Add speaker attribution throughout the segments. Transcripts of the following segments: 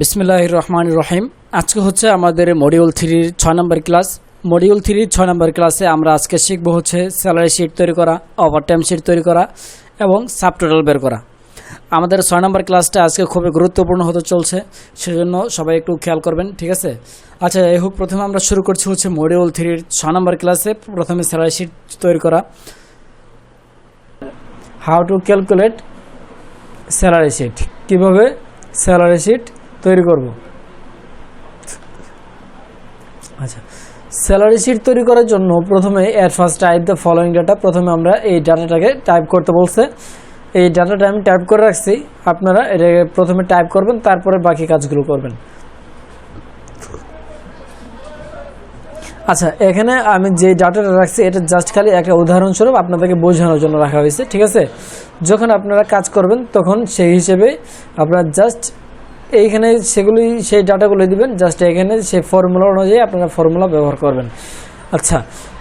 Speaker 1: বিসমিল্লাহির রহমানির রহিম। আজকে হচ্ছে আমাদের মডিউল 3 এর 6 নম্বর ক্লাস। মডিউল 3 এর 6 নম্বর ক্লাসে আমরা আজকে শিখব হচ্ছে স্যালারি শিট তৈরি করা, ওভারটাইম শিট তৈরি করা এবং সাবটোটাল বের করা। আমাদের 6 নম্বর ক্লাসটা আজকে খুবই গুরুত্বপূর্ণ হতে চলছে, সেজন্য সবাই একটু খেয়াল করবেন, ঠিক আছে? আচ্ছা, এই হোক, প্রথমে আমরা শুরু করছি হচ্ছে মডিউল 3 এর 6 নম্বর ক্লাসে। প্রথমে স্যালারি শিট তৈরি করা, how to calculate salary sheet, কীভাবে স্যালারি শিট তৈরি করব। আচ্ছা, স্যালারি শিট তৈরি করার জন্য প্রথমে এর first type the following data. প্রথমে আমরা এই ডাটাটাকে টাইপ করতে বলছে, এই ডাটাটা আমি টাইপ করে রাখছি, আপনারা এটাকে প্রথমে টাইপ করবেন, তারপরে বাকি কাজগুলো করবেন। আচ্ছা, এখানে আমি যে ডাটাটা রাখছি এটা জাস্ট খালি একটা উদাহরণস্বরূপ আপনাদেরকে বোঝানোর জন্য রাখা হয়েছে, ঠিক আছে? যখন আপনারা কাজ করবেন তখন সেই হিসেবে আপনারা জাস্ট এইখানে সেই ডাটাগুলো দিবেন, জাস্ট এখানে সেই ফর্মুলা অনুযায়ী আপনারা ফর্মুলা ব্যবহার করবেন। আচ্ছা,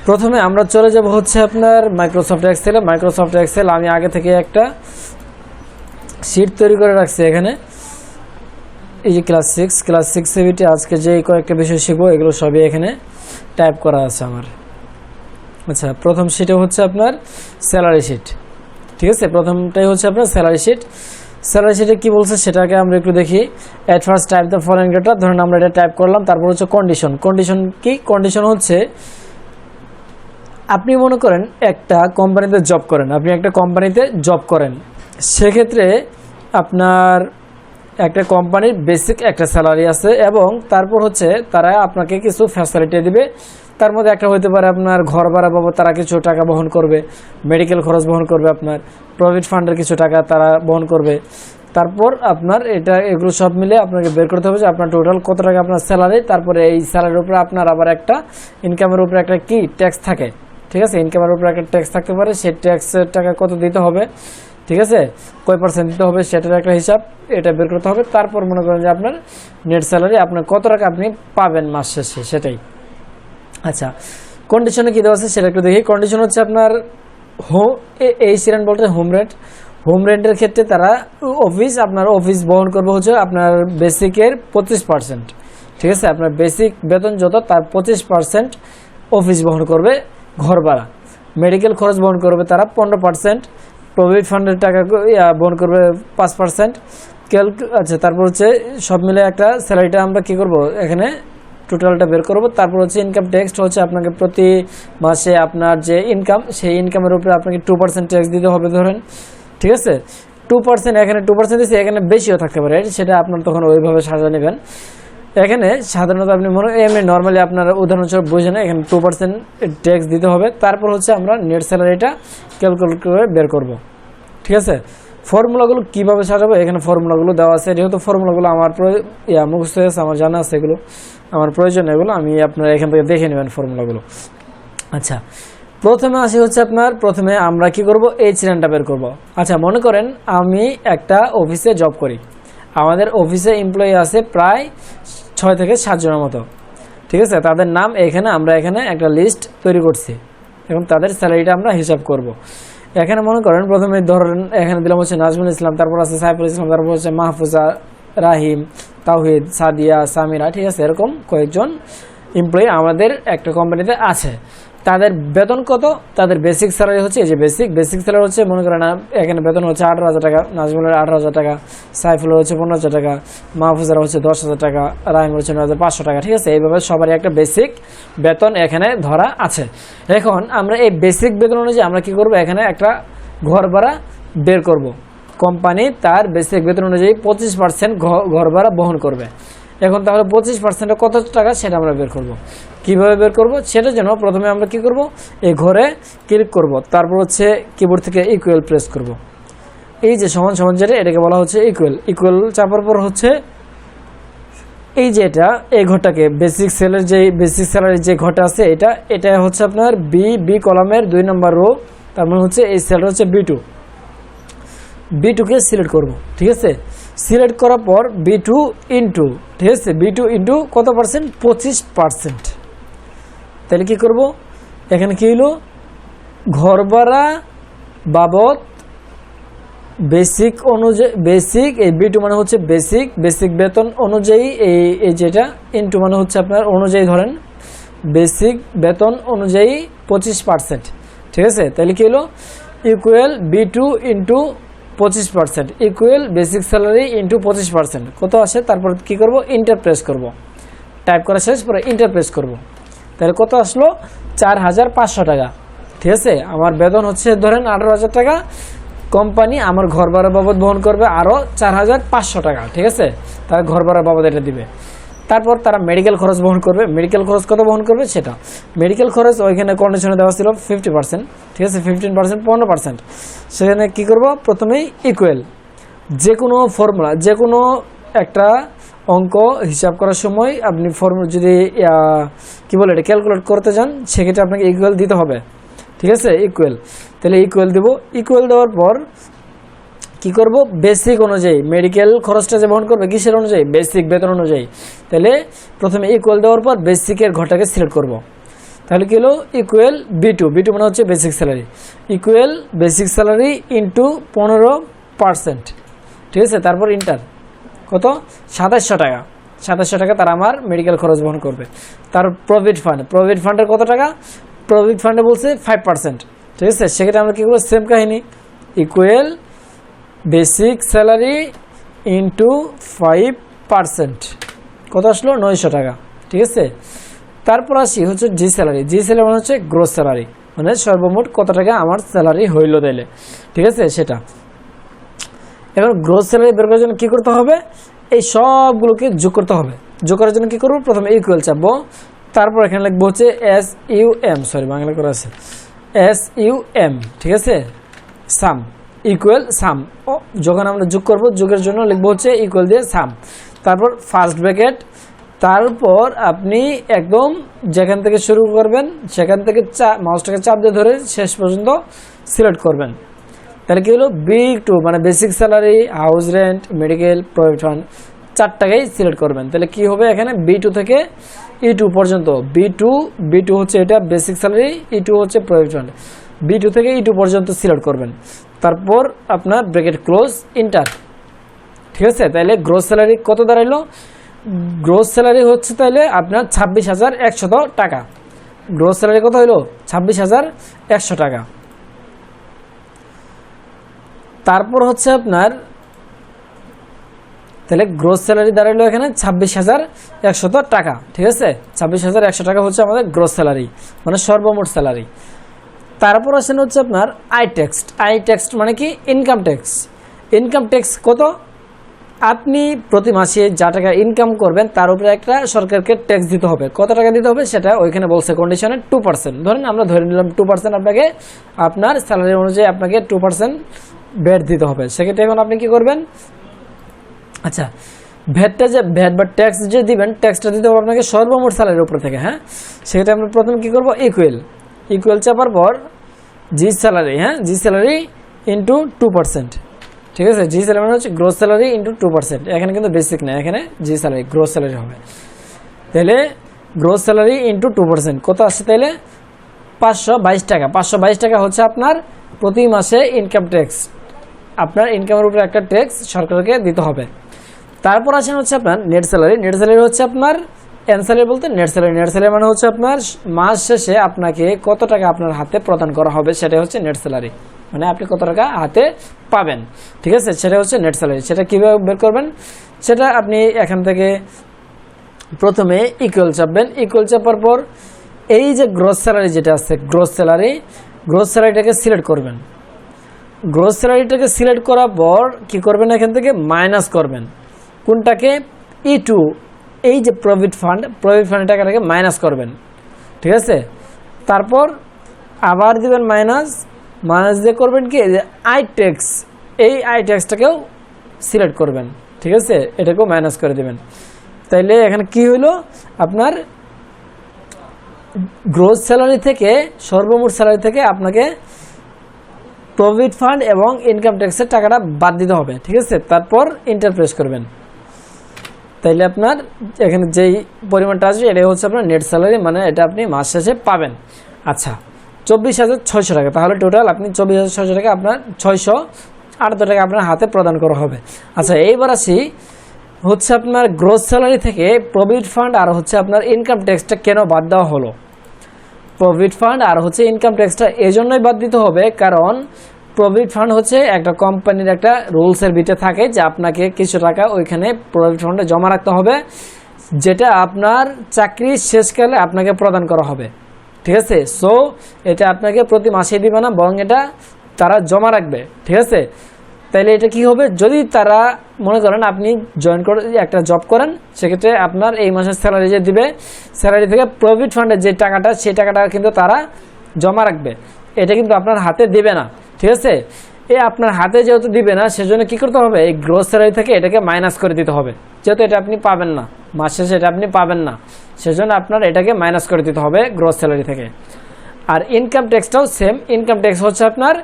Speaker 1: প্রথমে আমরা চলে যাব হচ্ছে আপনার মাইক্রোসফট এক্সেলে। মাইক্রোসফট এক্সেল আমি আগে থেকে একটা শিট তৈরি করে রাখছি এখানে। এই যে ক্লাস 6 সেভিটি আজকে যে কয়েকটা বিষয় শিখবো এগুলো সবই এখানে টাইপ করা আছে আমার। আচ্ছা, প্রথম শিটে হচ্ছে আপনার স্যালারি শিট, ঠিক আছে? প্রথমটাই হচ্ছে আপনার স্যালারি শিট। স্যালারি শিটে কী বলছে সেটাকে আমরা একটু দেখি। At first type the following data, ধরুন আমরা এটা টাইপ করলাম, তারপর হচ্ছে কন্ডিশন। কন্ডিশন কি? কন্ডিশন হচ্ছে আপনি মনে করেন একটা কোম্পানিতে জব করেন, সেক্ষেত্রে আপনার একটা কোম্পানির বেসিক একটা স্যালারি আছে এবং তারপর হচ্ছে তারা আপনাকে কিছু ফ্যাসিলিটি দিবে। তার মধ্যে একটা হতে পারে আপনার ঘর ভাড়া বাবদ তারা কিছু টাকা বহন করবে, মেডিকেল খরচ বহন করবে, আপনার প্রভিডেন্ট ফান্ডের কিছু টাকা তারা বহন করবে। তারপর আপনার এগুলো সব মিলে আপনাকে বের করতে হবে যে আপনার টোটাল কত টাকা আপনার স্যালারি। তারপরে এই স্যালারির উপরে আপনার আবার একটা ইনকামের উপরে একটা কি ট্যাক্স থাকে, ঠিক আছে? ইনকামের উপরে একটা ট্যাক্স থাকতে পারে, সেই ট্যাক্সের টাকা কত দিতে হবে, ঠিক আছে? কয় পার্সেন্ট দিতে হবে সেটার একটা হিসাব, এটা বের করতে হবে। তারপর মনে করেন যে আপনার নেট স্যালারি আপনার কত টাকা আপনি পাবেন মাস শেষে, সেটাই। আচ্ছা, কন্ডিশনে কী দেওয়া আছে সেটা একটু দেখি। কন্ডিশন হচ্ছে আপনার এই সিরেন্ট বলতে হোম রেন্টের ক্ষেত্রে তারা আপনার অফিস বহন করবে হচ্ছে আপনার বেসিকের 25%, ঠিক আছে? আপনার বেসিক বেতন যত তার 25% অফিস বহন করবে ঘর ভাড়া। মেডিকেল খরচ বহন করবে তারা 15%, প্রভিডেন্ট ফান্ডের টাকা বহন করবে 5%। আচ্ছা, তারপর হচ্ছে সব মিলে একটা স্যালারিটা আমরা কী করব, এখানে টোটালটা বের করব। তারপর হচ্ছে ইনকাম ট্যাক্স হচ্ছে আপনাকে প্রতি মাসে আপনার যে ইনকাম, সেই ইনকামের উপরে আপনাকে 2% ট্যাক্স দিতে হবে ধরেন, ঠিক আছে? 2%, এখানে 2% দিচ্ছে, এখানে বেশিও থাকতে পারে, সেটা আপনার তখন ওইভাবে সাজা নেবেন। এখানে সাধারণত আপনি এমনি নর্মালি আপনার উদাহরণস্বরূপ বুঝে না, এখানে 2% ট্যাক্স দিতে হবে। তারপর হচ্ছে আমরা নেট স্যালারিটা ক্যালকুলেট করে বের করব, ঠিক আছে? ফর্মুলাগুলো কীভাবে সাজাবো এখানে ফর্মুলাগুলো দেওয়া আছে, যেহেতু ফর্মুলাগুলো আমার মুখস্থ আছে, আমার জানা আছে, এগুলো আমার প্রয়োজন, এগুলো আমি আপনার এখান থেকে দেখে নেবেন ফর্মুলাগুলো। আচ্ছা, প্রথমে আসি হচ্ছে আপনার প্রথমে আমরা কি করব, এই চিহ্নটা বের করব। আচ্ছা, মনে করেন আমি একটা অফিসে জব করি, আমাদের অফিসে এমপ্লয়ি আছে প্রায় 6 থেকে 7 জনের মতো, ঠিক আছে? তাদের নাম আমরা এখানে একটা লিস্ট তৈরি করছি এবং তাদের স্যালারিটা আমরা হিসাব করব। এখানে মনে করেন প্রথমে ধরেন এখানে দিলাম হচ্ছে নাজমুল ইসলাম, তারপর আছে সাইফুল ইসলাম, তারপর হচ্ছে মাহফুজা, রাহিম, তাওহিদ, সাদিয়া, সামিরা, ঠিক আছে? এরকম কয়েকজন এমপ্লয়ি আমাদের একটা কোম্পানিতে আছে। তাদের বেতন কত? তাদের বেসিক স্যালারি হচ্ছে এই যে বেসিক স্যালারি হচ্ছে মনে করেন এখানে বেতন হচ্ছে 18,000 টাকা, নাজমুলের 18,000 টাকা, সাইফুলের হচ্ছে 15,000 টাকা, মাহফুজার হচ্ছে 10,000 টাকা, রাহিমের হচ্ছে 9,500 টাকা, ঠিক আছে? এইভাবে সবারই একটা বেসিক বেতন এখানে ধরা আছে। এখন আমরা এই বেসিক বেতন অনুযায়ী আমরা কি করব, এখানে একটা ঘর ভাড়া বের করব। কোম্পানি তার বেসিক বেতন অনুযায়ী 25% ঘর ভাড়া বহন করবে। এখন তাহলে 25% কত টাকা সেটা আমরা বের করব। কিভাবে বের করব সেটার জন্য প্রথমে আমরা কি করব, এই ঘরে ক্লিক করব, তারপর হচ্ছে কিবোর্ড থেকে ইকুয়াল প্রেস করব। এই যে সমান সমান যেটা, এটাকে বলা হচ্ছে ইকুয়াল চাপার পর হচ্ছে এই যে এই ঘরটাকে বেসিক স্যালারির যে ঘরটা আছে এটা হচ্ছে আপনার বি কলামের 2 নম্বর রো, তার মানে হচ্ছে এই সেলটা হচ্ছে B2 সিলেক্ট করব, ঠিক আছে? সিলেক্ট করার পর B2 ইন্টু, ঠিক আছে? B2 ইন্টু কত পার্সেন্ট? 25%। তাহলে কি করব, এখানে কি হলো, ঘর ভাড়া বাবদ বেসিক অনুযায়ী, বেসিক এই B2 মানে হচ্ছে বেসিক বেতন অনুযায়ী, এই যেটা ইনটু মানে হচ্ছে আপনার অনুযায়ী, ধরেন বেসিক বেতন অনুযায়ী 25%, ঠিক আছে। তাহলে কি হলো, equal B2 into 25% equal basic salary into 25%, কত আসে। তারপর কি করব, ইন্টার প্রেস করব, টাইপ করা শেষ পরে ইন্টার প্রেস করব। তাহলে কত আসলো, 4500 টাকা, ঠিক আছে। আমার বেতন হচ্ছে ধরেন 18,000 টাকা, কোম্পানি আমার ঘর ভাড়া বাবদ বহন করবে আরও 4500 টাকা, ঠিক আছে। তারা ঘর ভাড়া বাবদ এটা দিবে। তারপর তারা মেডিকেল খরচ বহন করবে, মেডিকেল খরচ কত বহন করবে সেটা, মেডিকেল খরচ ওইখানে কন্ডিশনে দেওয়া ছিল 50%, ঠিক আছে। 15% 15%, সেখানে কি করব, প্রথমেই ইকুয়াল, যে কোনো ফর্মুলা, যে কোনো একটা অঙ্ক হিসাব করার সময় আপনি ফর্মুলা যদি কি বলে এটা ক্যালকুলেট করতে যান, সেক্ষেত্রে আপনাকে ইকুয়াল দিতে হবে, ঠিক আছে। ইকুয়াল, তাহলে ইকুয়াল দেব, ইকুয়াল দেওয়ার পর কি করব, বেসিক অনুযায়ী মেডিকেল খরচটা যে বহন করবে কিসের অনুযায়ী, বেসিক বেতন অনুযায়ী। তাহলে প্রথমে ইকুয়াল দেওয়ার পর বেসিকের ঘরটাকে সিলেক্ট করব। তাহলে কি হলো, ইকুয়াল B2 মানে হচ্ছে basic salary, equal basic salary into 15%, ঠিক আছে। তারপর ইন্টার, কত, 2700 টাকা, 2700 টাকা তারা আমার মেডিকেল খরচ বহন করবে। তার প্রভিডেন্ট ফান্ডের কত টাকা, প্রভিডেন্ট ফান্ডে বলছে 5%, ঠিক আছে। সেক্ষেত্রে আমরা কী করবো, সেম কাহিনী, ইকুয়াল বেসিক স্যালারি ইন্টু 5%, কত আসলো, 900 টাকা, ঠিক আছে। তারপর আসি হচ্ছে জি স্যালারি মানে হচ্ছে গ্রোস স্যালারি, মানে সর্বমোট কত টাকা আমার স্যালারি হইল তাইলে, ঠিক আছে সেটা। এখন গ্রোস স্যালারি বের করার জন্য কী করতে হবে, এই সবগুলোকে যোগ করতে হবে। যোগ করার জন্য কী করবো, প্রথমে ইকুয়াল চাপবো, তারপর এখানে লিখবো হচ্ছে SUM, সরি বাংলা করা আছে SUM, ঠিক আছে, সাম ইকুয়াল সাম। যখন আমরা যোগ করবো, যোগের জন্য লিখবো হচ্ছে ইকুয়াল দিয়ে সাম, তারপর ফার্স্ট ব্র্যাকেট, তারপর আপনি একদম যেখান থেকে শুরু করবেন সেখান থেকে মাউসটাকে চাপ দিয়ে ধরে শেষ পর্যন্ত সিলেক্ট করবেন। তাহলে কি হলো, B2 মানে basic salary, house rent, medical, provident fund, 4টাকেই সিলেক্ট করবেন। তাহলে কি হবে, এখানে B2 থেকে E2 পর্যন্ত, B2 হচ্ছে এটা বেসিক স্যালারি, E2 হচ্ছে প্রভিডেন্ট ফান্ড, B2 থেকে E2 পর্যন্ত সিলেক্ট করবেন। তারপর আপনার ব্র্যাকেট ক্লোজ, ইন্টার, ঠিক আছে। তাহলে গ্রোস স্যালারি কত দাঁড়াইলো, গ্রোস স্যালারি হচ্ছে তাহলে আপনার 26,100 টাকা, গ্রোস স্যালারি কত হইলো, 26,100 টাকা। তারপর হচ্ছে আপনার তাহলে গ্রোস স্যালারি দাঁড়াইলো এখানে 26,100 টাকা, ঠিক আছে। 26,100 টাকা হচ্ছে আমাদের গ্রোস স্যালারি, মানে সর্বমোট স্যালারি। তারপর আসেন হচ্ছে আপনার আই ট্যাক্স মানে কি, ইনকাম ট্যাক্স কত, আপনি প্রতি মাসে যা টাকা ইনকাম করবেন তার উপরে একটা সরকারকে ট্যাক্স দিতে হবে। কত টাকা দিতে হবে সেটা ওইখানে বলছে কন্ডিশনে 2%, ধরেন আমরা ধরে নিলাম 2% আপনাকে, আপনার স্যালারি অনুযায়ী আপনাকে 2% ভ্যাট দিতে হবে। সেক্ষেত্রে এখন আপনি কি করবেন, আচ্ছা ভ্যাট বা ট্যাক্স যে দিবেন, ট্যাক্সটা দিতে হবে আপনাকে সর্বমোট স্যালারির উপর থেকে, হ্যাঁ। সেক্ষেত্রে আমরা প্রথমে কি করব, ইকুয়াল চাপার পর জি স্যালারি ইন্টু 2%, ঠিক আছে। জি স্যালারি মানে হচ্ছে গ্রোস স্যালারি ইন্টু 2%, এখানে কিন্তু বেসিক না, এখানে জি স্যালারি গ্রোস স্যালারি হবে। তাহলে গ্রোস স্যালারি ইন্টু 2% কত আসছে, তাহলে 522 টাকা। 522 টাকা হচ্ছে আপনার প্রতি মাসে ইনকাম ট্যাক্স, আপনার ইনকামের উপরে একটা ট্যাক্স সরকারকে দিতে হবে। তারপর আসেন হচ্ছে আপনার নেট স্যালারি হচ্ছে আপনার স্যালারি বলতে নেট স্যালারি মানে হচ্ছে আপনার মাস শেষে আপনাকে কত টাকা আপনার হাতে প্রদান করা হবে, সেটা হচ্ছে নেট স্যালারি, মানে আপনি কত টাকা হাতে পাবেন, ঠিক আছে, সেটা হচ্ছে নেট স্যালারি। সেটা কীভাবে বের করবেন, সেটা আপনি এখান থেকে প্রথমে ইকুয়াল চাপবেন, ইকুয়াল চাপার পর এই যে গ্রোস স্যালারি যেটা আছে, গ্রোস স্যালারিটাকে সিলেক্ট করবেন। গ্রোস স্যালারিটাকে সিলেক্ট করার পর কি করবেন, এখান থেকে মাইনাস করবেন কোনটাকে, E2, এই যে প্রভিডেন্ট ফান্ড টাকাটাকে মাইনাস করবেন, ঠিক আছে। তারপর আবার দিবেন মাইনাস দিয়ে করবেন কি, আই ট্যাক্স, এই আই ট্যাক্সটাকেও সিলেক্ট করবেন, ঠিক আছে, এটাকেও মাইনাস করে দেবেন। তাইলে এখানে কি হইলো, আপনার গ্রোস স্যালারি থেকে সর্বমোট স্যালারি থেকে আপনাকে প্রভিডেন্ট ফান্ড এবং ইনকাম ট্যাক্সের টাকাটা বাদ দিতে হবে, ঠিক আছে। তারপর ইন্টার প্রেস করবেন, তাইলে আপনার এখানে যেই পরিমাণটা আসবে এটাই হচ্ছে আপনার নেট স্যালারি, মানে এটা আপনি মাস শেষে পাবেন। আচ্ছা 24,600 টাকা, তাহলে টোটাল আপনি 24,600 টাকা আপনার 800 টাকা আপনার হাতে প্রদান করা হবে। আচ্ছা, এইবার আসি হচ্ছে আপনার গ্রোস স্যালারি থেকে প্রভিডেন্ট ফান্ড আর হচ্ছে আপনার ইনকাম ট্যাক্সটা কেন বাদ দেওয়া হলো। প্রভিডেন্ট ফান্ড আর হচ্ছে ইনকাম ট্যাক্সটা এই জন্যই বাদ দিতে হবে, কারণ প্রভিডেন্ট ফান্ড হচ্ছে একটা কোম্পানির একটা রুলসের ভিতরে থাকে যে আপনাকে কিছু টাকা ওইখানে প্রভিডেন্ট ফান্ডে জমা রাখতে হবে, যেটা আপনার চাকরি শেষকালে আপনাকে প্রদান করা হবে। ঠিক আছে, সো এটা আপনাকে প্রতি মাসে দিবে না, বরং এটা তারা জমা রাখবে। ঠিক আছে, তাইলে এটা কি হবে, যদি তারা মনে করেন আপনি জয়েন করে একটা জব করেন, সেক্ষেত্রে আপনার এই মাসের স্যালারি যে দিবে, স্যালারি থেকে প্রভিডেন্ট ফান্ডের যে টাকাটা, সেই টাকাটা কিন্তু তারা জমা রাখবে, এটা কিন্তু আপনার হাতে দিবে না। ঠিক আছে, আপনার হাতে যেহেতু দিবে না, সেজন্য কি করতে হবে, এই গ্রোস স্যালারি থেকে এটাকে মাইনাস করে দিতে হবে, যেহেতু এটা আপনি পাবেন না, মাস শেষে এটা আপনি পাবেন না, সেজন্য আপনার এটাকে মাইনাস করে দিতে হবে গ্রোস স্যালারি থেকে। আর ইনকাম ট্যাক্সটাও সেম, ইনকাম ট্যাক্স হচ্ছে আপনার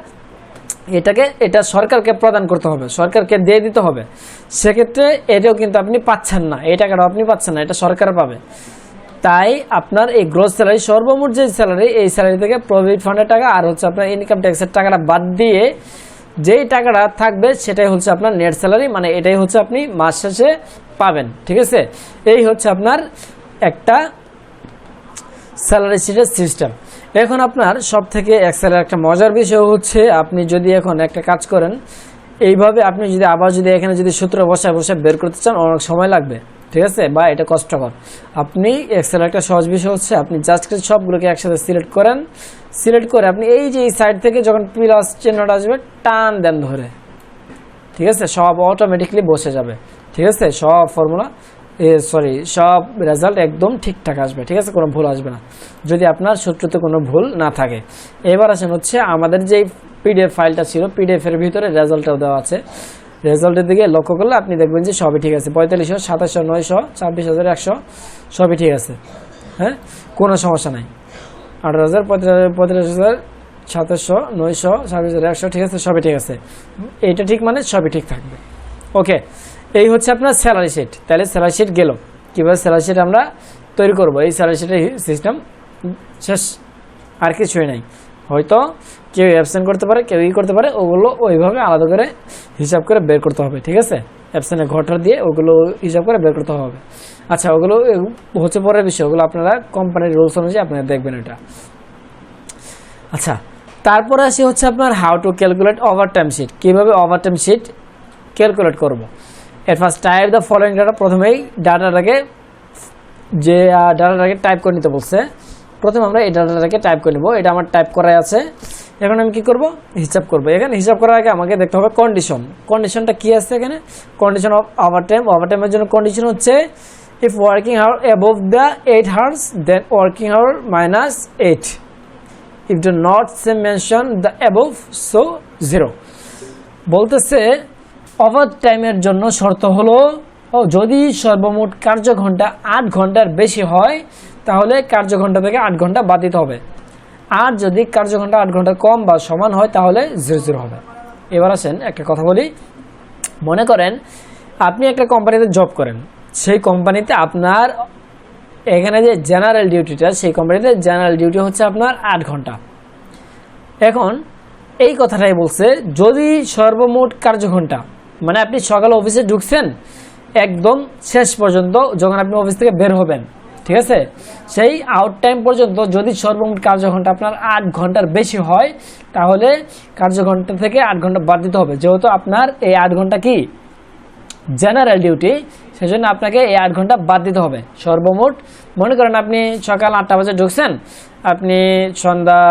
Speaker 1: এটা সরকারকে প্রদান করতে হবে, সরকারকে দিয়ে দিতে হবে। সেক্ষেত্রে এটাও কিন্তু আপনি পাচ্ছেন না, এই টাকাটাও আপনি পাচ্ছেন না, এটা সরকার পাবে। তাই আপনার এই গ্রোস স্যালারি, সর্বমোট যে স্যালারি, এই স্যালারি থেকে প্রভিডেন্ট ফান্ডের টাকা আর হচ্ছে আপনার ইনকাম ট্যাক্সের টাকাটা বাদ দিয়ে যেই টাকাটা থাকবে সেটাই হচ্ছে আপনার নেট স্যালারি, মানে এটাই হচ্ছে আপনি মাস শেষে পাবেন। ঠিক আছে, এই হচ্ছে আপনার একটা স্যালারি শিটের সিস্টেম। এখন আপনার সব থেকে এক্সেলের একটা মজার বিষয় হচ্ছে, আপনি যদি এখন একটা কাজ করেন এইভাবে, আপনি যদি আবার এখানে সূত্র বসায় বের করতে চান, অনেক সময় লাগবে। ঠিক আছে, বা এটা কষ্টকর। আপনি এক্সেলের একটা সহজ বিষয় হচ্ছে, আপনি জাস্ট সবগুলোকে একসাথে সিলেক্ট করেন, সিলেক্ট করে আপনি এই যে এই সাইড থেকে যখন প্লাস চিহ্নটা আসবে টান দেন ধরে, ঠিক আছে, সব অটোমেটিকলি বসে যাবে। ঠিক আছে, সব ফর্মুলা সব রেজাল্ট একদম ঠিকঠাক আসবে। ঠিক আছে, কোনো ভুল আসবে না যদি আপনার সূত্রতে কোনো ভুল না থাকে। এবার আসেন হচ্ছে আমাদের যে পিডিএফ ফাইলটা ছিল, পিডিএফ এর ভিতরে রেজাল্টটাও দেওয়া আছে। রেজাল্টের দিকে লক্ষ্য করলে আপনি দেখবেন যে সবই ঠিক আছে, 4500, 2700, 900, 26,100 সবই ঠিক আছে। হ্যাঁ, কোনো সমস্যা নাই। 18,000, 45,000, 2700, 900, 26,100 ঠিক আছে, সবই ঠিক আছে। এইটা ঠিক মানে সবই ঠিক থাকবে। ওকে, এই হচ্ছে আপনার স্যালারি শিট। তাহলে স্যালারি শিট গেল, কীভাবে স্যালারি শিট আমরা তৈরি করব, এই স্যালারি শিটের সিস্টেম শেষ, আর কিছুই নাই। হয়তো কেউ অ্যাবসেন্ট করতে পারে, কেউ করতে পারে, ওগুলো ওইভাবে আলাদা করে হিসাব করে বের করতে হবে। ঠিক আছে, অ্যাবসেন্টের ঘটনা দিয়ে ওগুলো হিসাব করে বের করতে হবে। আচ্ছা, ওগুলো হচ্ছে পরের বিষয়, ওগুলো আপনারা কোম্পানির রুলস অনুযায়ী আপনারা দেখবেন এটা। আচ্ছা, তারপরে আসি হচ্ছে আপনার how to calculate overtime sheet, কীভাবে ওভারটাইম শিট ক্যালকুলেট করব। এর first type the following data, প্রথমেই ডাটাটাকে টাইপ করে নিতে বলছে। প্রথমে আমরা এই ডাটাটাকে টাইপ করে নেব, এটা আমার টাইপ করাই আছে। এখন আমি কি করব, হিসাব করব। এখানে হিসাব করার আগে আমাকে দেখতে হবে কন্ডিশনটা কি আছে এখানে। কন্ডিশন অফ ওভারটাইমের জন্য কন্ডিশন হচ্ছে if working hour above the 8 hours then working hour minus 8, if do not say mention the above so 0। বলতেছে ওভারটাইমের জন্য শর্ত হলো যদি সর্বমোট কার্যঘণ্টা 8 ঘন্টার বেশি হয় তাহলে কার্যঘণ্টা থেকে 8 ঘন্টা বাদ দিতে হবে, আর যদি কার্যঘণ্টা 8 ঘন্টার কম বা সমান হয় তাহলে 0 হবে। এবার আসেন একটা কথা বলি, মনে করেন আপনি একটা কোম্পানিতে জব করেন, সেই কোম্পানিতে আপনার এখানে যে জেনারেল ডিউটিটা, সেই কোম্পানিতে জেনারেল ডিউটি হচ্ছে আপনার 8 ঘন্টা। এখন এই কথাটাই বলছে যদি সর্বমোট কার্যঘণ্টা, মানে আপনি সকালে অফিসে ঢুকছেন একদম শেষ পর্যন্ত যখন আপনি অফিস থেকে বের হবেন, ঠিক আছে, সেই আউট টাইম পর্যন্ত যদি সর্বমোট কার্যঘণ্টা আপনার 8 ঘন্টার বেশি হয় তাহলে কার্যঘণ্টা থেকে 8 ঘন্টা বাদ দিতে হবে, যেহেতু আপনার এই 8 ঘন্টা কি জেনারেল ডিউটি, সেজন্য আপনাকে এই 8 ঘন্টা বাদ দিতে হবে সর্বমোট। মনে করেন আপনি সকাল 8টা বাজে ঢুকছেন, আপনি সন্ধ্যা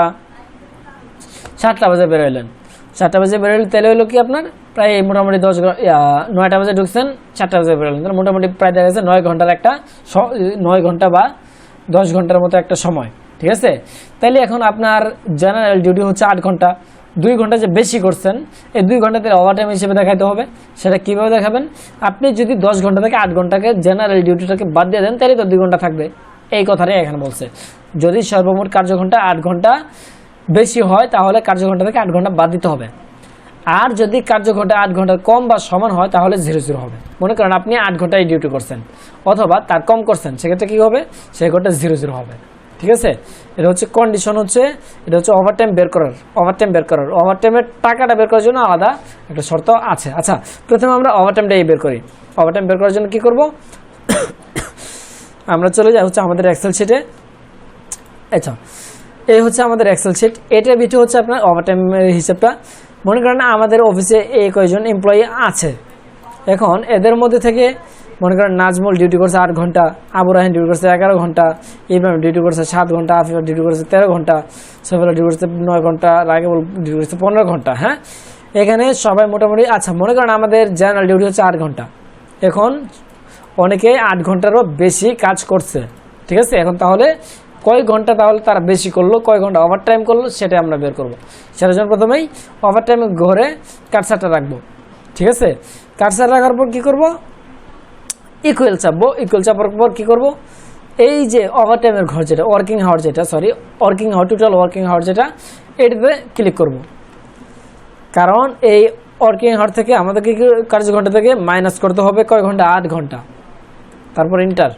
Speaker 1: 7টা বাজে বেরোলেন, 7টা বাজে বেরোলে তাহলে হলো কি আপনার প্রায় মোটামুটি 9টা বাজে ঢুকছেন, 4টা বাজে বেরোলেন, তাহলে মোটামুটি প্রায় দেখা গেছে 9 ঘন্টার একটা 9 ঘন্টা বা 10 ঘন্টার মতো একটা সময়, ঠিক আছে। তাইলে এখন আপনার জেনারেল ডিউটি হচ্ছে 8 ঘন্টা, 2 ঘন্টা যে বেশি করছেন এই 2 ঘন্টা তাহলে ওভারটাইম হিসেবে দেখাতে হবে। সেটা কীভাবে দেখাবেন, আপনি যদি 10 ঘন্টা থেকে 8 ঘন্টাকে জেনারেল ডিউটিটাকে বাদ দিয়ে দেন তাহলে তো 2 ঘন্টা থাকবে, এই কথাটাই এখানে বলছে। যদি সর্বমোট কার্যঘণ্টা 8 ঘন্টা বেশি হয় তাহলে কার্যঘণ্টা থেকে 8 ঘন্টা বাদ দিতে হবে, আর যদি কার্যঘণ্টা 8 ঘন্টার কম বা সমান হয় তাহলে 0 হবে। মনে করেন আপনি 8 ঘন্টায় ডিউটি করছেন অথবা তার কম করছেন, সেক্ষেত্রে কী হবে, সেক্ষেত্রে 0 হবে। ঠিক আছে, এটা হচ্ছে কন্ডিশন, হচ্ছে এটা হচ্ছে ওভারটাইম বের করার। ওভারটাইমের টাকাটা বের করার জন্য আলাদা একটা শর্ত আছে। আচ্ছা, প্রথমে আমরা ওভারটাইমটাই বের করি। ওভারটাইম বের করার জন্য কি করব, আমরা চলে যাই হচ্ছে আমাদের এক্সেল শিটে। আচ্ছা, এই হচ্ছে আমাদের এক্সেল শিট, এটার ভিতরে হচ্ছে আপনার ওভারটাইমের হিসাবটা। মনে করেন আমাদের অফিসে এই কয়জন এমপ্লয়ি আছে, এখন এদের মধ্যে থেকে মনে করেন নাজমুল ডিউটি করছে 8 ঘন্টা, আবু রাহিন ডিউটি করছে 11 ঘন্টা, ইব্রাহিম ডিউটি করছে 7 ঘন্টা, আফিফা ডিউটি করছে 13 ঘন্টা, সফিউল্লাহ ডিউটি করছে 9 ঘন্টা, রাকিবুল ডিউটি করছে 15 ঘন্টা। হ্যাঁ, এখানে সবাই মোটামুটি, আচ্ছা মনে করেন আমাদের জেনারেল ডিউটি হচ্ছে 8 ঘন্টা, এখন অনেকেই 8 ঘন্টারও বেশি কাজ করছে। ঠিক আছে, এখন তাহলে কয় ঘন্টা তাহলে তারা বেশি করলো, কয় ঘন্টা ওভারটাইম করলো, সেটা আমরা বের করবো। সেটার জন্য প্রথমেই ওভারটাইমে ঘরে কারসারটা রাখবো। ঠিক আছে, কারসার রাখার পর কী করবো, ইকুয়াল চাপবো। ইকুয়াল চাপার পর কী করবো, এই যে ওভারটাইমের ঘর যেটা working hour, total working hour যেটা, এটাতে ক্লিক করব। কারণ এই ওয়ার্কিং আওয়ার থেকে আমাদেরকে কার্যঘণ্টা থেকে মাইনাস করতে হবে কয় ঘন্টা, 8 ঘন্টা। তারপর ইন্টার,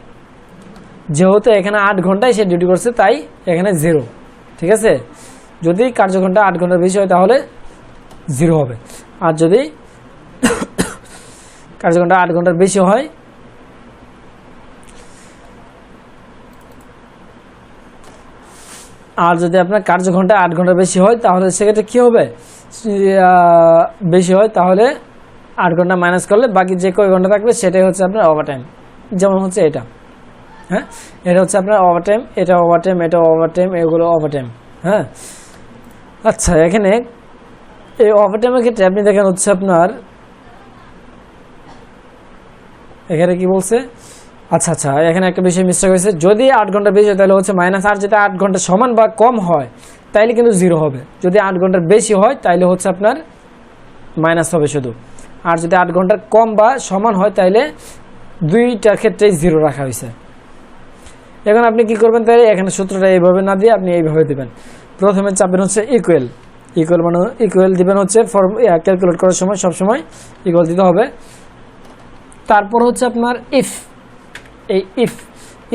Speaker 1: যেহেতু এখানে 8 ঘন্টায় সে ডিউটি করছে তাই এখানে 0। ঠিক আছে, যদি কার্যঘণ্টা 8 ঘন্টার বেশি হয় তাহলে 0 হবে, আর যদি কার্যঘণ্টা 8 ঘন্টার বেশি হয় আপনার কার্যঘণ্টা 8 ঘন্টার বেশি হয় তাহলে সেক্ষেত্রে কী হবে, বেশি হয় তাহলে 8 ঘন্টা মাইনাস করলে বাকি যে কয় ঘন্টা থাকবে সেটাই হচ্ছে আপনার ওভারটাইম। যেমন হচ্ছে এটা, হ্যাঁ, এটা হচ্ছে আপনার ওভারটাইম, এটা ওভারটাইম, এটা ওভারটাইম, এগুলো ওভারটাইম। হ্যাঁ, আচ্ছা, এখানে এই ওভারটাইমের ক্ষেত্রে আপনি দেখেন হচ্ছে আপনার এখানে কি বলছে, আচ্ছা এখানে একটা বিষয় মিস্টেক হয়েছে, যদি 8 ঘন্টা বেশি হয় তাহলে হচ্ছে মাইনাস, আর যদি 8 ঘন্টা সমান বা কম হয় তাইলে কিন্তু 0 হবে। যদি 8 ঘন্টার বেশি হয় তাইলে হচ্ছে আপনার মাইনাস হবে শুধু, আর যদি 8 ঘন্টার কম বা সমান হয় তাইলে দুইটার ক্ষেত্রেই 0 রাখা হয়েছে। এখন আপনি কি করবেন, তাহলে এখানে সূত্রটা এইভাবে না দিয়ে আপনি এইভাবে দেবেন। প্রথমে চাপবেন হচ্ছে ইকুয়াল মানে ইকুয়াল দিবেন হচ্ছে ক্যালকুলেট করার সময় সবসময় ইকুয়াল দিতে হবে। তারপর হচ্ছে আপনার এই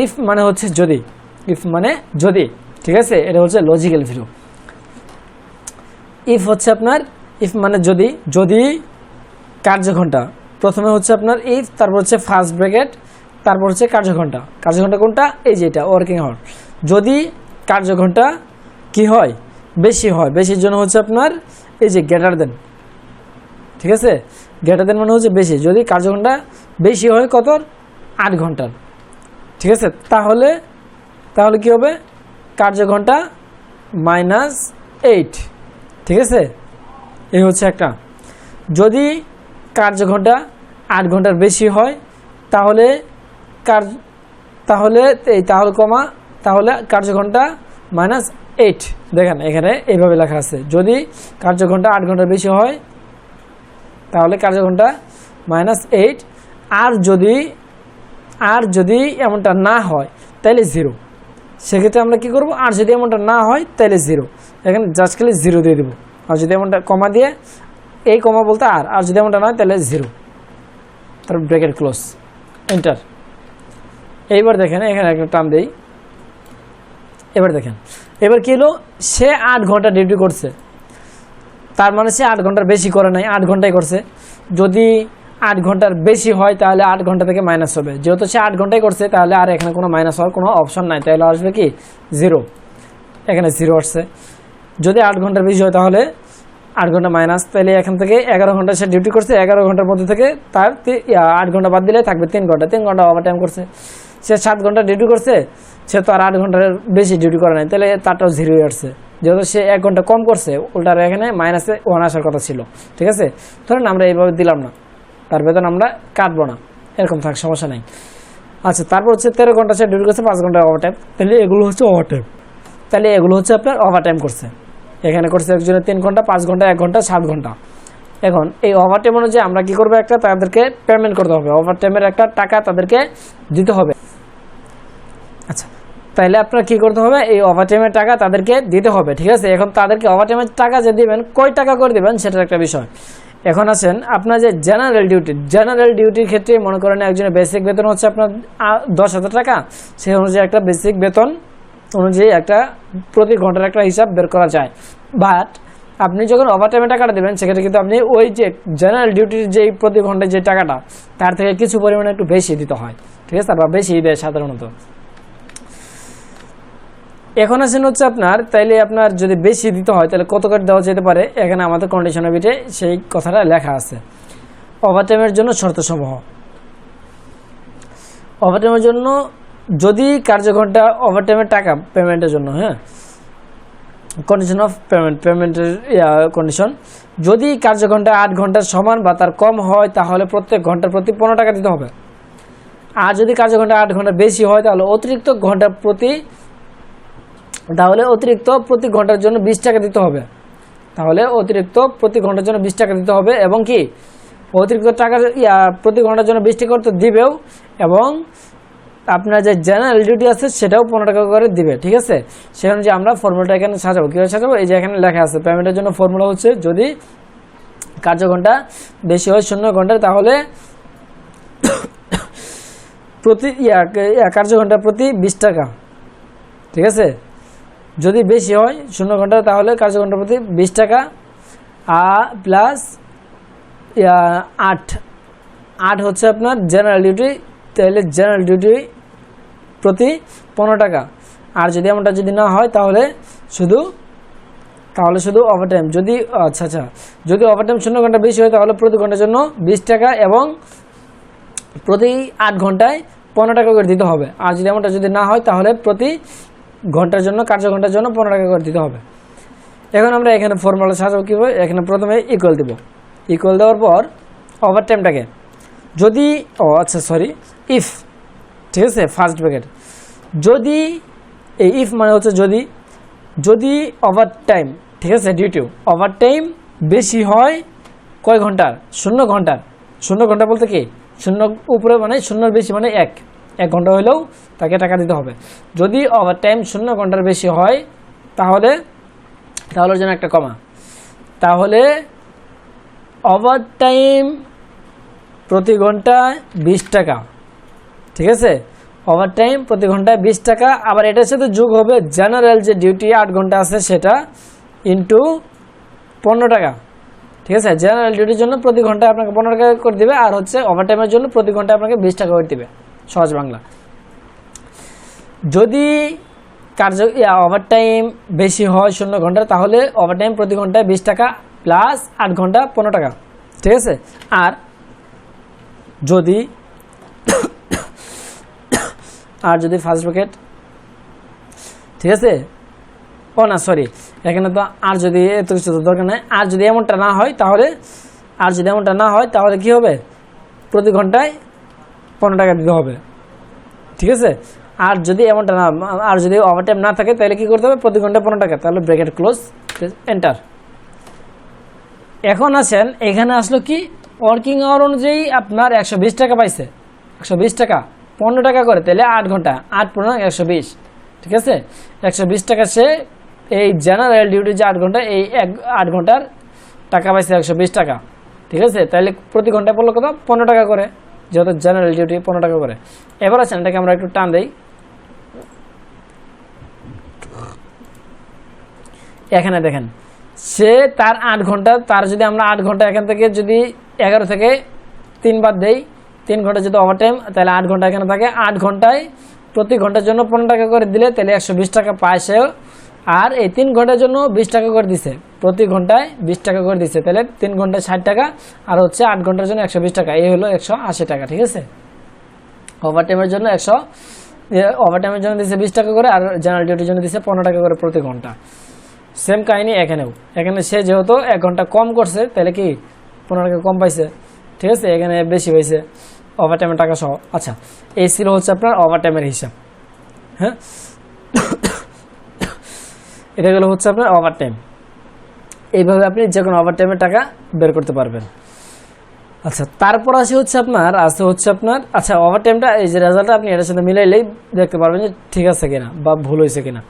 Speaker 1: ইফ মানে হচ্ছে যদি, ঠিক আছে, এটা হচ্ছে লজিক্যাল ভ্যালু। ইফ মানে যদি কার্যঘণ্টা, প্রথমে হচ্ছে আপনার ইফ, তারপর হচ্ছে ফার্স্ট ব্র্যাকেট, তারপর হচ্ছে কার্যঘণ্টা কোনটা, এই যে এটা ওয়ার্কিং আওয়ার। যদি কার্যঘণ্টা কি হয়, বেশি হয়, বেশির জন্য হচ্ছে আপনার এই যে গ্রেটার দেন। ঠিক আছে, গ্রেটার দেন মানে হচ্ছে বেশি, যদি কার্যঘণ্টা বেশি হয় কত, 8 ঘন্টার। ঠিক আছে, তাহলে কি হবে, কার্যঘণ্টা -8। ঠিক আছে, এই হচ্ছে একটা। যদি কার্যঘণ্টা 8 ঘন্টার বেশি হয় তাহলে কার্যঘণ্টা -8। দেখেন এখানে এইভাবে লেখা আছে, যদি কার্যঘণ্টা 8 ঘন্টার বেশি হয় তাহলে কার্যঘণ্টা -8, আর যদি এমনটা না হয় তাহলে 0। সেক্ষেত্রে আমরা কি করব, আর যদি এমনটা না হয় তাহলে 0, এখানে জাস্ট খালি 0 দিয়ে দেবো। আর যদি এমনটা কমা দিয়ে, এই কমা বলতে আর যদি এমনটা না হয় তাহলে 0, তারপর ব্র্যাকেট ক্লোজ, এন্টার। এইবার দেখেন এখানে একটা টার্ম দেই। এবার দেখেন, এবার কি হলো, সে 8 ঘন্টা ডিউটি করছে, তার মানে সে 8 ঘন্টার বেশি করে নাই, 8 ঘন্টাই করছে। যদি 8 ঘন্টার বেশি হয় তাহলে 8 ঘন্টা থেকে মাইনাস হবে, যেহেতু সে 8 ঘন্টাই করছে তাহলে আর এখানে কোনো মাইনাস হওয়ার কোনো অপশন নাই, তাহলে আসবে কি 0, এখানে 0 আসছে। যদি 8 ঘন্টার বেশি হয় তাহলে 8 ঘন্টা মাইনাস, তাহলে এখান থেকে 11 ঘন্টা সে ডিউটি করছে, 11 ঘন্টার মধ্যে থেকে তার 8 ঘন্টা বাদ দিলে থাকবে 3 ঘন্টা ওভারটাইম করছে। সে 7 ঘন্টা ডিউটি করছে, সে তো আর 8 ঘন্টার বেশি ডিউটি করে নাই, তাহলে তারটাও 0 আসছে, যেহেতু সে 1 ঘন্টা কম করছে, উল্টার এখানে -1 আসার কথা ছিল। ঠিক আছে, ধরেন আমরা এইভাবে দিলাম না, তার বেতন আমরা কাটবো না, এরকম থাক, সমস্যা নেই। আচ্ছা, তারপর হচ্ছে 13 ঘন্টা সে ডিউটি করছে, 5 ঘন্টা ওভারটাইম, তাহলে এগুলো হচ্ছে ওভারটাইম। তাহলে এগুলো হচ্ছে আপনার ওভারটাইম করছে, এখানে করছে একজনের 3 ঘন্টা, 5 ঘন্টা, 1 ঘন্টা, 7 ঘন্টা। এখন এই ওভারটাইম অনুযায়ী আমরা কি করবো, একটা তাদেরকে পেমেন্ট করতে হবে, ওভারটাইমের একটা টাকা তাদেরকে দিতে হবে। আচ্ছা, তাইলে আপনার কি করতে হবে, এই ওভারটাইমের টাকা তাদেরকে দিতে হবে। ঠিক আছে, এখন তাদেরকে ওভারটাইমের টাকা যে দিবেন, কয় টাকা করে দিবেন সেটার একটা বিষয়। এখন আছেন আপনার যে জেনারেল ডিউটির ক্ষেত্রে মনে করেন একজনের বেসিক বেতন হচ্ছে আপনার 10,000 টাকা, সেই অনুযায়ী একটা বেসিক বেতন অনুযায়ী একটা প্রতি ঘন্টার একটা হিসাব বের করা যায়। বাট আপনি যখন ওভারটাইমে টাকাটা দেবেন সেক্ষেত্রে কিন্তু আপনি ওই যে জেনারেল ডিউটির যে প্রতি ঘন্টায় যে টাকাটা তার থেকে কিছু পরিমাণে একটু বেশি দিতে হয়, ঠিক আছে, বা বেশি দেয় সাধারণত। এখন আসেন হচ্ছে আপনার তাইলে আপনার যদি বেশি দিতে হয় তাহলে কত করে দেওয়া যেতে পারে, এখানে আমাদের কন্ডিশনের বিটে সেই কথাটা লেখা আছে। ওভারটাইমের জন্য শর্তসমূহ। ওভারটাইমের জন্য যদি কার্যঘণ্টা ওভারটাইমের টাকা পেমেন্টের জন্য, হ্যাঁ, কন্ডিশন অফ পেমেন্টের কন্ডিশন, যদি কার্যঘণ্টা 8 ঘন্টার সমান বা তার কম হয় তাহলে প্রত্যেক ঘন্টার প্রতি 15 টাকা দিতে হবে। আর যদি কার্যঘণ্টা 8 ঘন্টা বেশি হয় তাহলে অতিরিক্ত প্রতি ঘন্টার জন্য 20 টাকা দিতে হবে। তাহলে অতিরিক্ত প্রতি ঘন্টার জন্য 20 টাকা দিতে হবে, এবং কি অতিরিক্ত টাকা প্রতি ঘন্টার জন্য 20 টাকা তো দিবেও, এবং আপনার যে জেনারেল ডিউটি আছে সেটাও 15 টাকা করে দিবে, ঠিক আছে। সেই অনুযায়ী আমরা ফর্মুলাটা এখানে সাজাবো। কীভাবে সাজাবো, এই যে এখানে লেখা আছে পেমেন্টের জন্য ফর্মুলা হচ্ছে যদি কার্যঘণ্টা বেশি হয় 0 ঘন্টার তাহলে প্রতি কার্যঘণ্টা প্রতি 20 টাকা, ঠিক আছে। যদি বেশি হয় 0 ঘন্টা তাহলে কার্যঘণ্টা প্রতি 20 টাকা প্লাস 8 হচ্ছে আপনার জেনারেল ডিউটি, তাহলে জেনারেল ডিউটি প্রতি 15 টাকা। আর যদি এমনটা যদি না হয় তাহলে শুধু ওভারটাইম, যদি যদি ওভারটাইম 0 ঘন্টা বেশি হয় তাহলে প্রতি ঘন্টার জন্য 20 টাকা এবং প্রতি 8 ঘন্টায় 15 টাকা করে দিতে হবে। আর যদি এমনটা যদি না হয় তাহলে প্রতি ঘন্টার জন্য কার্যঘণ্টার জন্য 15 টাকা করে দিতে হবে। এখন আমরা এখানে ফর্মুলা সাজাবো কীভাবে, এখানে প্রথমে ইকুয়াল দেব। ইকুয়াল দেওয়ার পর ওভারটাইমটাকে যদি ইফ, ঠিক আছে, ফার্স্ট ব্র্যাকেট, যদি এই ইফ মানে হচ্ছে যদি ওভারটাইম, ঠিক আছে, ডিউটি ওভারটাইম বেশি হয় কয় ঘন্টার, 0 ঘন্টার। 0 ঘন্টা বলতে কি 0 উপরে মানে 0 বেশি মানে 1 ঘন্টা হলেও তাকে টাকা দিতে হবে। যদি ওভারটাইম 0 ঘন্টার বেশি হয় তাহলে ওর জন্য একটা কমা, তাহলে ওভারটাইম প্রতি ঘন্টায় 20 টাকা, ঠিক আছে। ওভারটাইম প্রতি ঘন্টায় 20 টাকা, আবার এটার সাথে যোগ হবে জেনারেল যে ডিউটি 8 ঘন্টা আছে সেটা ইন্টু 15 টাকা, ঠিক আছে। জেনারেল ডিউটির জন্য প্রতি ঘন্টায় আপনাকে 15 টাকা করে দিবে, আর হচ্ছে ওভারটাইমের জন্য প্রতি ঘন্টায় আপনাকে 20 টাকা করে দিবে, সহজ বাংলা। যদি ওভারটাইম বেশি হয় 0 ঘন্টা তাহলে ওভারটাইম প্রতি ঘন্টায় 20 টাকা প্লাস 8 ঘন্টা 15 টাকা, ঠিক আছে। আর যদি ফার্স্ট ব্র্যাকেট, ঠিক আছে, এখানে তো আর যদি এত কিছু দরকার নেই। আর যদি এমনটা না হয় তাহলে কি হবে, প্রতি ঘন্টায় 15 টাকা দিতে হবে, ঠিক আছে। আর যদি ওভারটাইম না থাকে তাহলে কি করতে হবে, প্রতি ঘন্টায় 15 টাকা, তাহলে ব্র্যাকেট ক্লোজ, এন্টার। এখন আসেন এখানে আসলো কি ওয়ার্কিং আওয়ার অনুযায়ী আপনার 120 টাকা পাইছে, 120 টাকা 15 টাকা করে, তাহলে 8 ঘন্টা, 8 × 120, ঠিক আছে। 120 টাকা সে এই জেনারেল ডিউটি যে 8 ঘন্টা, এই 8 ঘন্টার টাকা পাইছে 120 টাকা, ঠিক আছে। তাহলে প্রতি ঘন্টায় পড়লো কত, 15 টাকা করে, যেহেতু জেনারেল ডিউটি 15 টাকা করে। এবার আছেন এটাকে আমরা একটু টান দেই, এখানে দেখেন সে তার 8 ঘন্টা, তার যদি আমরা 8 ঘন্টা এখান থেকে যদি 11 থেকে 3 বাদ দেই, 3 ঘন্টা যদি ওভারটাইম, তাহলে 8 ঘন্টা এখানে থাকে। 8 ঘন্টায় প্রতি ঘন্টার জন্য 15 টাকা করে দিলে তাহলে 120 টাকা পায় সে। আর এই 3 ঘন্টার জন্য 20 টাকা করে দিছে, প্রতি ঘন্টায় 20 টাকা করে দিচ্ছে, তাহলে 3 ঘন্টায় 60 টাকা, আর হচ্ছে 8 ঘন্টার জন্য 120 টাকা, এই হলো 180 টাকা, ঠিক আছে। ওভারটাইমের জন্য ওভারটাইমের জন্য দিচ্ছে 20 টাকা করে, আর জেনারেল ডিউটির জন্য দিচ্ছে 15 টাকা করে প্রতি ঘন্টা। সেম কাহিনী এখানে সে যেহেতু 1 ঘন্টা কম করছে তাহলে কি 15 টাকা কম পাইছে, ঠিক আছে। এখানে বেশি পাইছে ওভারটাইমের টাকা সহ। আচ্ছা, এই ছিল হচ্ছে আপনার ওভারটাইমের হিসাব, হ্যাঁ। এটা গেল হচ্ছে আপনার ওভারটাইম। এইভাবে আপনি যে কোনো ওভারটাইমের টাকা বের করতে পারবেন। আচ্ছা, তারপর হচ্ছে আপনার আচ্ছা, ওভারটাইমটা এই যে রেজাল্টটা আপনি এটার সাথে মিলাইলেই দেখতে পারবেন যে ঠিক আছে কিনা বা ভুল হয়েছে কিনা।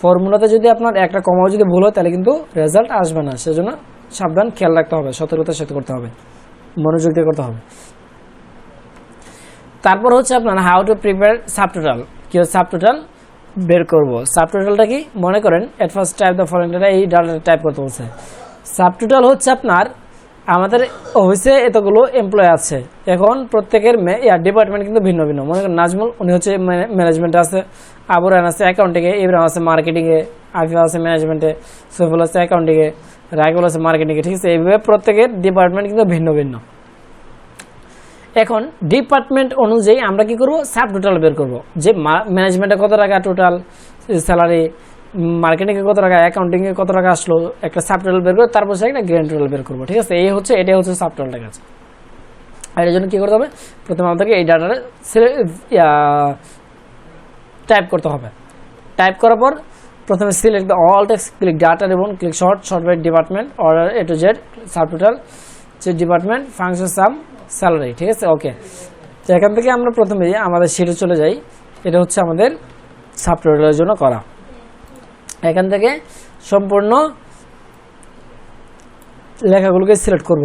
Speaker 1: ফর্মুলাতে যদি আপনার একটা কমাও যদি ভুল হয় তাহলে কিন্তু রেজাল্ট আসবে না, সেজন্য সাবধান, খেয়াল রাখতে হবে, সতর্কতার সাথে করতে হবে, মনোযোগ দিয়ে করতে হবে। তারপর হচ্ছে আপনার হাউ টু প্রিপেয়ার সাবটোটাল। কি হচ্ছে সাবটোটাল, বের করব। সাবটোটালটা কি মনে করেন at first type the following data, এই ডাটাটা টাইপ করতে বলছে। সাবটোটাল হচ্ছে আপনার আমাদের অফিসে এতগুলো এমপ্লয় আছে, এখন প্রত্যেকের ডিপার্টমেন্ট কিন্তু ভিন্ন ভিন্ন। মনে করেন নাজমুল উনি হচ্ছে ম্যানেজমেন্টে আছে, আবু রায়হান আছে অ্যাকাউন্টিংয়ে, ইব্রাহিম আছে মার্কেটিংয়ে, আফিফা আছে ম্যানেজমেন্টে, সৈফুল আছে অ্যাকাউন্টিংয়ে, রাকিবুল আছে মার্কেটিংয়ে। ঠিক আছে, এইভাবে প্রত্যেকের ডিপার্টমেন্ট কিন্তু ভিন্ন ভিন্ন। এখন ডিপার্টমেন্ট অনুযায়ী আমরা কি করব, সাব টোটাল বের করব, যে ম্যানেজমেন্টে কত টাকা টোটাল স্যালারি, মার্কেটিংয়ে কত টাকা, অ্যাকাউন্টিংয়ে কত টাকা আসলো, একটা সাব টোটাল বের করে তারপর একটা গ্র্যান্ড টোটাল বের করবো। ঠিক আছে, এটাই হচ্ছে সাব টোটালটার কাছে। আর এর জন্য কী করতে হবে, প্রথমে আমাদেরকে এই ডাটাটা টাইপ করতে হবে। টাইপ করার পর প্রথমে select the all text, click data এবং click sort by department, order A to Z, subtotal, যে ডিপার্টমেন্ট, ফাংশন সাম, স্যালারি। ঠিক আছে, ওকে। তো এখান থেকে আমরা প্রথমে আমাদের শিটে চলে যাই। এটা হচ্ছে আমাদের সাব টোটালের জন্য করা। এখান থেকে সম্পূর্ণ লেখাগুলোকে সিলেক্ট করব।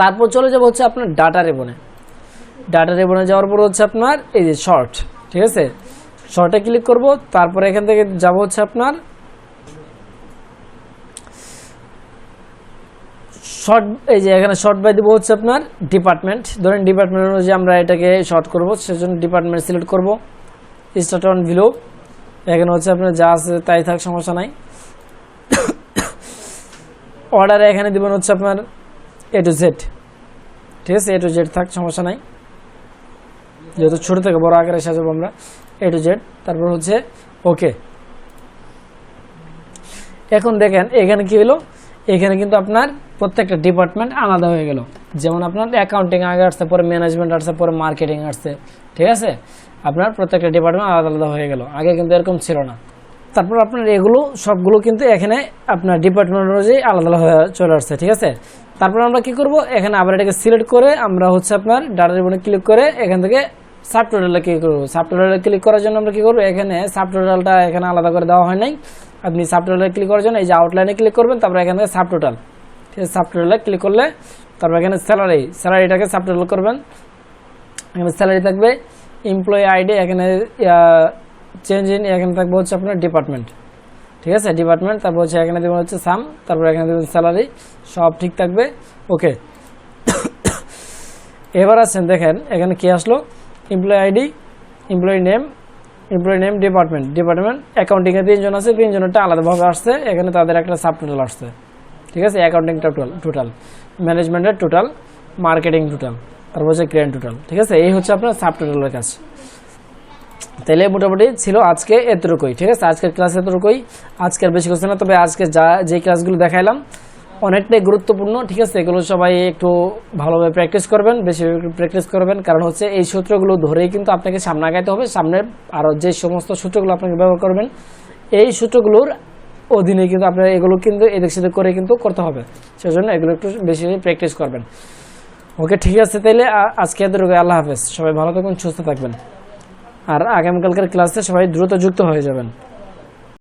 Speaker 1: তারপর চলে যাব হচ্ছে আপনার ডাটা রেবনে। ডাটা রেবনে যাওয়ার পর হচ্ছে আপনার এই যে শর্ট। ঠিক আছে, শর্টে ক্লিক করব। তারপরে এখান থেকে যাব হচ্ছে আপনার শর্ট, এই যে এখানে শর্ট বাই দিব হচ্ছে আপনার ডিপার্টমেন্ট। ধরেন ডিপার্টমেন্ট অনুযায়ী আমরা এটাকে শর্ট করব, সেজন্য ডিপার্টমেন্ট সিলেক্ট করব। স্টার্ট অন বিলো, এখানে হচ্ছে আপনার যা আছে তাই থাক, সমস্যা নাই। অর্ডারে এখানে দিবেন হচ্ছে আপনার এ টু জেড। ঠিক আছে, এ টু জেড থাক, সমস্যা নাই, যেহেতু ছোটো থেকে বড় আকারে সাজাবো আমরা, এ টু জেড। তারপর হচ্ছে ওকে। এখন দেখেন এখানে কি হলো, এখানে কিন্তু আপনার প্রত্যেকটা ডিপার্টমেন্ট আলাদা হয়ে গেল। যেমন আপনার অ্যাকাউন্টিং আগে আসছে, পরে ম্যানেজমেন্ট আসছে, পরে মার্কেটিং আসছে। ঠিক আছে, আপনার প্রত্যেকটা ডিপার্টমেন্ট আলাদা আলাদা হয়ে গেল, আগে কিন্তু এরকম ছিল না। তারপর আপনার এগুলো সবগুলো কিন্তু এখানে আপনার ডিপার্টমেন্ট অনুযায়ী আলাদা আলাদা হয়ে চলে আসছে। ঠিক আছে, তারপর আমরা কি করব, এখানে আবার এটাকে সিলেক্ট করে আমরা হচ্ছে আপনার ডাটা রিবনে ক্লিক করে এখান থেকে সাব টোটালে ক্লিক করব। সাব টোটালে ক্লিক করার জন্য আমরা কি করব, এখানে সাব টোটালটা এখানে আলাদা করে দেওয়া হয় নাই। আপনি সাব টোটালে ক্লিক করার জন্য এই যে আউটলাইনে ক্লিক করবেন, তারপর এখান থেকে সাব টোটাল। ঠিক আছে, সাব টোটালে ক্লিক করলে তারপর এখানে স্যালারিটাকে সাব টোটাল করবেন। এখানে স্যালারি থাকবে, এমপ্লয়ি আইডি এখানে চেঞ্জ ইন, এখানে থাকবে হচ্ছে আপনার ডিপার্টমেন্ট। ঠিক আছে, ডিপার্টমেন্ট, তারপর হচ্ছে এখানে দেবেন হচ্ছে সাম, তারপর এখানে দেবেন স্যালারি, সব ঠিক থাকবে। ওকে। এবার আসছেন, দেখেন এখানে কি আসলো, employee ID, employee name, department অ্যাকাউন্টিংয়ে 3 জন আছে, 3 জনেরটা আলাদাভাবে আসছে, এখানে তাদের একটা সাব টোটাল আসছে। ঠিক আছে, অ্যাকাউন্টিং টোটাল, ম্যানেজমেন্টের টোটাল, মার্কেটিং টোটাল, তারপর হচ্ছে গ্র্যান্ড টোটাল। ঠিক আছে, এই হচ্ছে আপনার সাব টোটালের কাজ। তাহলে মোটামুটি ছিল আজকে এতটুকুই। ঠিক আছে, আজকের ক্লাস এতটুকুই, আজকের বেশি কিছু না। তবে আজকে যে ক্লাসগুলো দেখাইলাম অনেকটাই গুরুত্বপূর্ণ। ঠিক আছে, এগুলো সবাই একটু ভালোভাবে প্র্যাকটিস করবেন, বেশি প্র্যাকটিস করবেন, কারণ হচ্ছে এই সূত্রগুলো ধরেই কিন্তু আপনাকে সামনে আগাইতে হবে। সামনে আরও যে সমস্ত সূত্রগুলো আপনাকে ব্যবহার করবেন, এই সূত্রগুলোর অধীনে কিন্তু আপনার এগুলো কিন্তু এদিক সেদিক করে কিন্তু করতে হবে, সেজন্য এগুলো একটু বেশি প্র্যাকটিস করবেন। ওকে, ঠিক আছে, তাইলে আজকে এতটুকু। আল্লাহ হাফেজ, সবাই ভালো থাকবেন, সুস্থ থাকবেন, আর আগামীকালকের ক্লাসে সবাই দ্রুত যুক্ত হয়ে যাবেন।